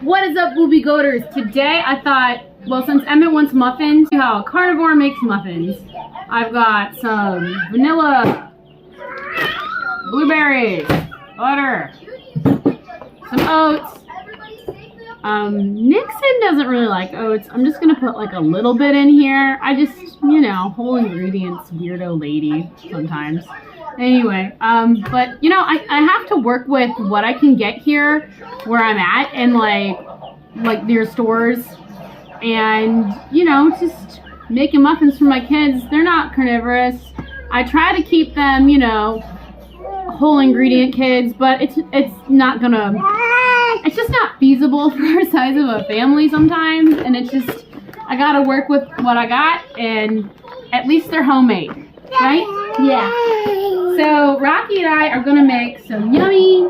What is up, Boobie Goaters? Today I thought, well, since Emmett wants muffins, see how a carnivore makes muffins. I've got some vanilla, blueberries, butter, some oats. Nixon doesn't really like oats. I'm just gonna put like a little bit in here. I just, you know, whole ingredients, weirdo lady sometimes. Anyway, but you know, I have to work with what I can get here where I'm at and like near stores, and you know, just making muffins for my kids. They're not carnivorous. I try to keep them, you know, whole ingredient kids, but it's not gonna, it's just not feasible for our size of a family sometimes, and it's just, I gotta work with what I got, and at least they're homemade, right? Yeah. So Rocky and I are gonna make some yummy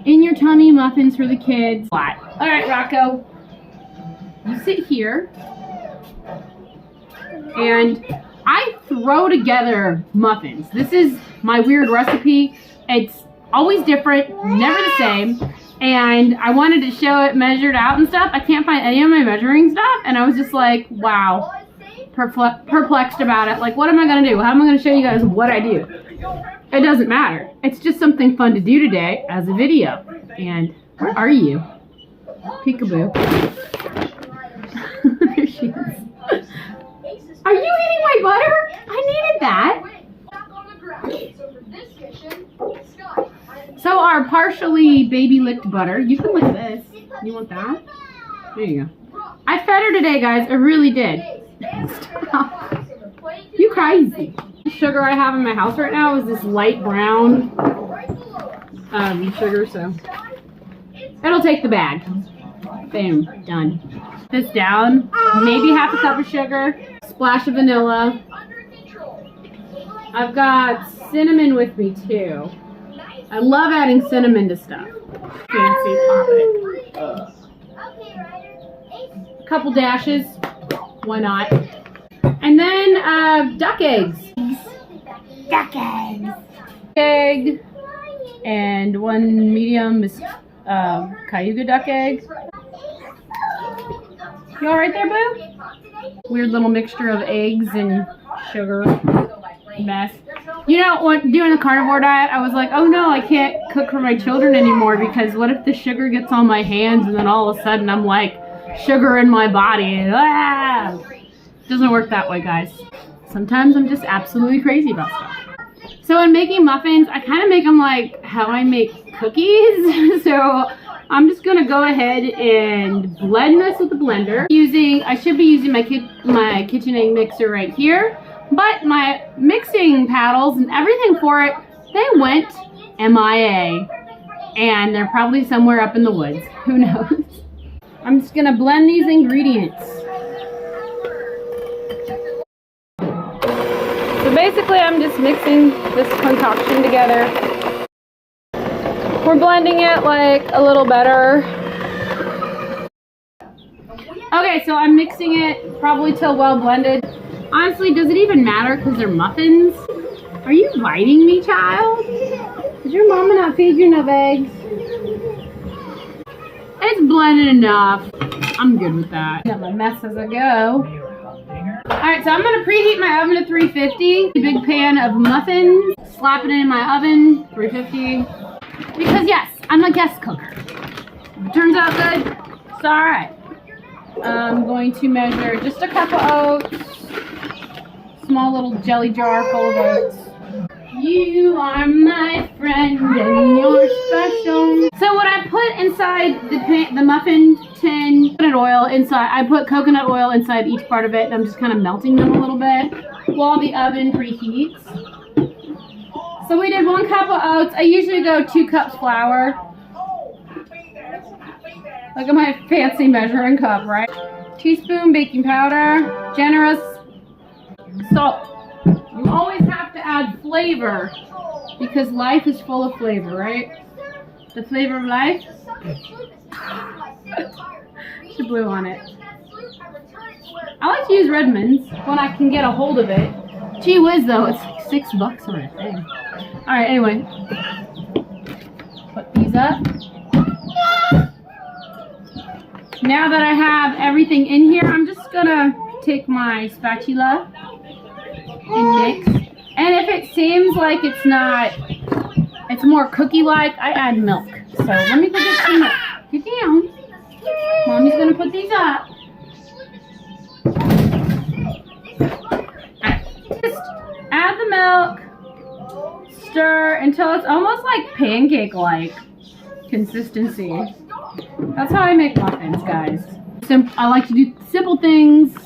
in your tummy muffins for the kids. All right, Rocco, you sit here, and I throw together muffins. This is my weird recipe. It's always different, never the same. And I wanted to show it measured out and stuff. I can't find any of my measuring stuff. And I was just like, wow, perplexed about it. Like, what am I gonna do? How am I gonna show you guys what I do? It doesn't matter. It's just something fun to do today as a video. And where are you? Peekaboo. There she is. Are you eating my butter? I needed that. So our partially baby licked butter, you can lick this. You want that? There you go. I fed her today, guys. I really did. Stop. You crazy. The sugar I have in my house right now is this light brown sugar, so it'll take the bag. Boom, done. This down, maybe half a cup of sugar, splash of vanilla. I've got cinnamon with me too. I love adding cinnamon to stuff. Fancy, pop it. A couple dashes, why not? And then duck eggs. Duck eggs. Egg and one medium Cayuga duck egg. You all right there, boo? Weird little mixture of eggs and sugar mess. You know, when doing the carnivore diet, I was like, oh no, I can't cook for my children anymore because what if the sugar gets on my hands and then all of a sudden I'm like, sugar in my body. Ah! Doesn't work that way, guys. Sometimes I'm just absolutely crazy about stuff. So in making muffins, I kind of make them like how I make cookies. So I'm just gonna go ahead and blend this with the blender. I should be using my KitchenAid mixer right here, but my mixing paddles and everything for it, they went MIA, and they're probably somewhere up in the woods. Who knows? I'm just gonna blend these ingredients. So basically, I'm just mixing this concoction together. We're blending it like a little better. Okay, so I'm mixing it probably till well blended. Honestly, does it even matter because they're muffins? Are you biting me, child? Did your mama not feed you enough eggs? It's blended enough. I'm good with that. Got my mess as I go. Alright, so I'm going to preheat my oven to 350. A big pan of muffins. Slap it in my oven, 350. Because yes, I'm a guest cooker. If it turns out good, it's alright. I'm going to measure just a cup of oats. Small little jelly jar full of oats. You are my friend and you're special. So what I put inside the muffin tin, coconut oil inside. I put coconut oil inside each part of it, and I'm just kind of melting them a little bit while the oven preheats. So we did 1 cup of oats. I usually go 2 cups flour. Look at my fancy measuring cup, right? Teaspoon baking powder, generous salt. You always have to add flavor because life is full of flavor, right? The flavor of life. She blew on it. I like to use Redmond's when I can get a hold of it. Gee whiz though, it's like $6 on a thing. Alright, anyway. Put these up. Now that I have everything in here, I'm just gonna take my spatula and mix. And if it seems like it's not, it's more cookie-like, I add milk. So let me go get some milk. Get down. Mommy's gonna put these up. Alright, just add the milk, stir until it's almost like pancake-like consistency. That's how I make muffins, guys. I like to do simple things.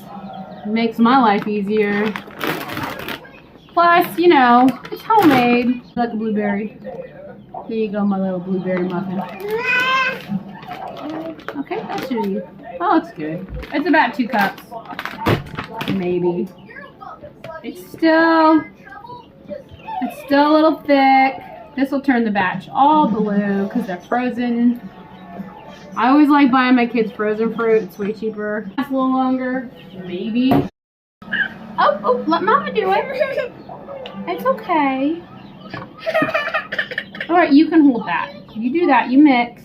It makes my life easier. Plus, you know, it's homemade. Like a blueberry. Here you go, my little blueberry muffin. Okay, that should be. Oh, looks good. It's about 2 cups. Maybe. It's still a little thick. This will turn the batch all blue because they're frozen. I always like buying my kids frozen fruit. It's way cheaper. It's a little longer. Maybe. Oh, let Mama do it. It's okay. Alright, you can hold that. You do that, you mix.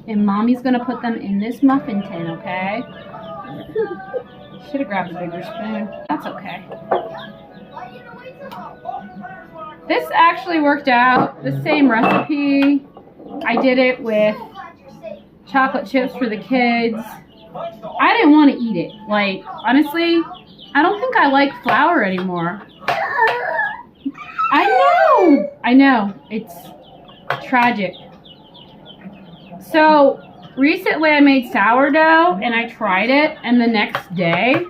And Mommy's gonna put them in this muffin tin, okay? Should have grabbed a bigger spoon. That's okay. This actually worked out. The same recipe. I did it with chocolate chips for the kids. I didn't want to eat it. Like, honestly, I don't think I like flour anymore. I know. It's tragic. So, recently I made sourdough and I tried it, and the next day,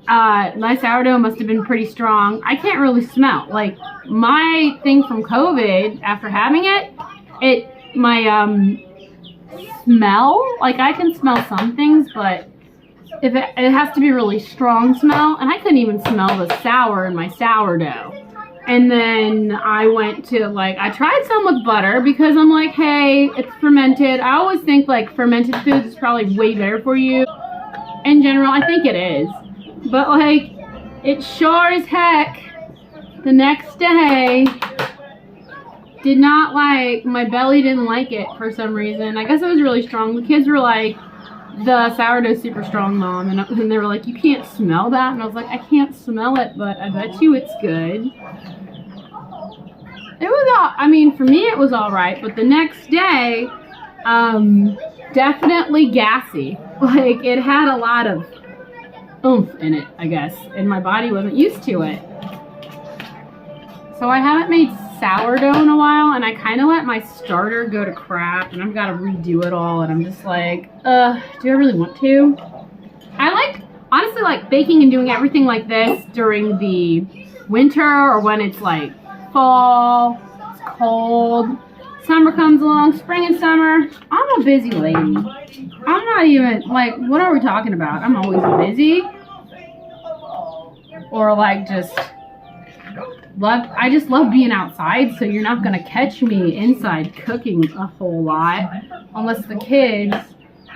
my sourdough must have been pretty strong. I can't really smell. Like, my thing from COVID, after having it, my smell, like I can smell some things, but if it has to be really strong smell, and I couldn't even smell the sour in my sourdough. And then I went to, like, I tried some with butter because I'm like, hey, it's fermented. I always think like fermented foods is probably way better for you. In general, I think it is. But like, it sure as heck, the next day, did not like, my belly didn't like it for some reason. I guess it was really strong. The kids were like, the sourdough's super strong, Mom. And they were like, you can't smell that? And I was like, I can't smell it, but I bet you it's good. It was all, I mean, for me it was all right. But the next day, definitely gassy. Like, it had a lot of oomph in it, I guess. And my body wasn't used to it. So I haven't made sourdough in a while, and I kind of let my starter go to crap, and I've got to redo it all, and I'm just like, do I really want to? I honestly like baking and doing everything like this during the winter, or when it's like fall, it's cold, summer comes along, spring and summer. I'm a busy lady. I'm not even, like, what are we talking about? I'm always busy. Or like I just love being outside, so you're not gonna catch me inside cooking a whole lot unless the kids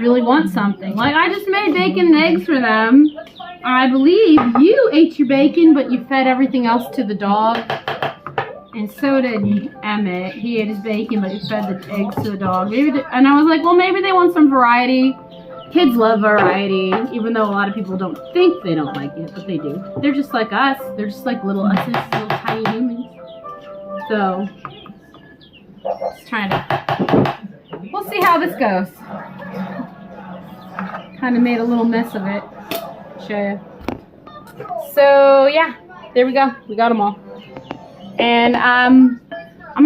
really want something. Like, I just made bacon and eggs for them. I believe you ate your bacon, but you fed everything else to the dog. And so did Emmett. He ate his bacon, but he fed the eggs to the dog. And I was like, well, maybe they want some variety. Kids love variety, even though a lot of people don't think they don't like it, but they do. They're just like us. They're just like little us's, little tiny humans. So, just trying to, we'll see how this goes. Kind of made a little mess of it. Show you. So, yeah, there we go. We got them all. And I'm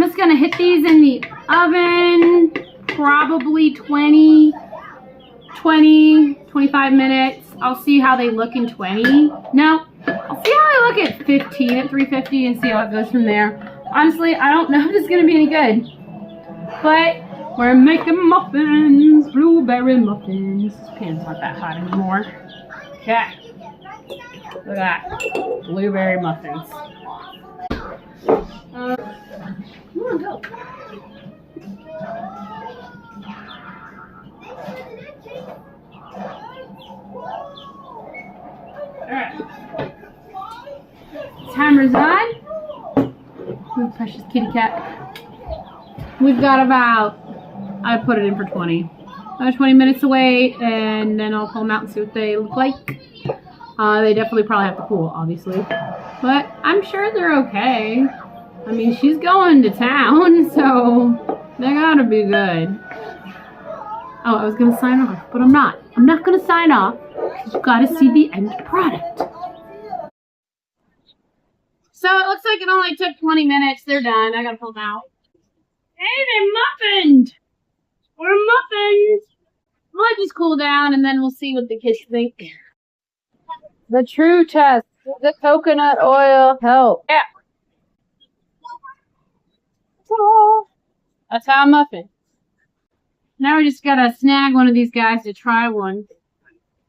just going to hit these in the oven, probably 25 minutes. I'll see how they look in 20. No, I'll see how they look at 15 at 350 and see how it goes from there. Honestly, I don't know if it's going to be any good. But we're making muffins, blueberry muffins. This pan's not that hot anymore. Okay. Look at that. Blueberry muffins. Come on, go. Alright. Timer's on. Oh, precious kitty cat. We've got about, I put it in for 20. 20 minutes to wait, and then I'll pull them out and see what they look like. They definitely probably have to cool, obviously. But I'm sure they're okay. I mean, she's going to town, so they gotta be good. Oh, I was gonna sign off, but I'm not. I'm not gonna sign off, because you gotta see the end product. So it looks like it only took 20 minutes. They're done. I gotta pull them out. Hey, they're muffined! We're muffins! I'll let these cool down, and then we'll see what the kids think. The true test. Does the coconut oil help? Yeah. That's how a muffin. Now we just gotta snag one of these guys to try one.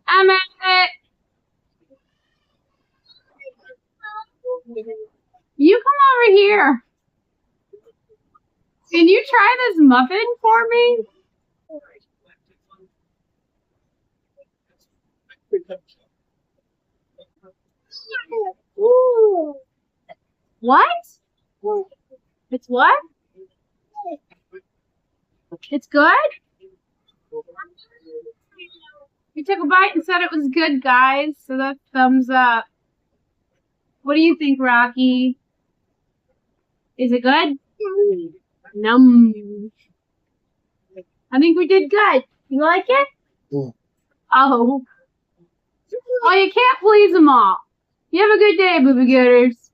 Emmett! You come over here. Can you try this muffin for me? Ooh. What? It's what? It's good? You took a bite and said it was good, guys. So that's thumbs up. What do you think, Rocky? Is it good? Num. I think we did good. You like it? Yeah. Oh. Oh, you can't please them all. You have a good day, Boobie Goaters.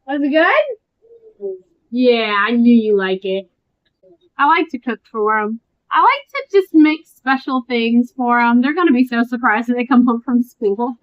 Was it good? Yeah, I knew you like it. I like to cook for them. I like to just make special things for them. They're going to be so surprised when they come home from school.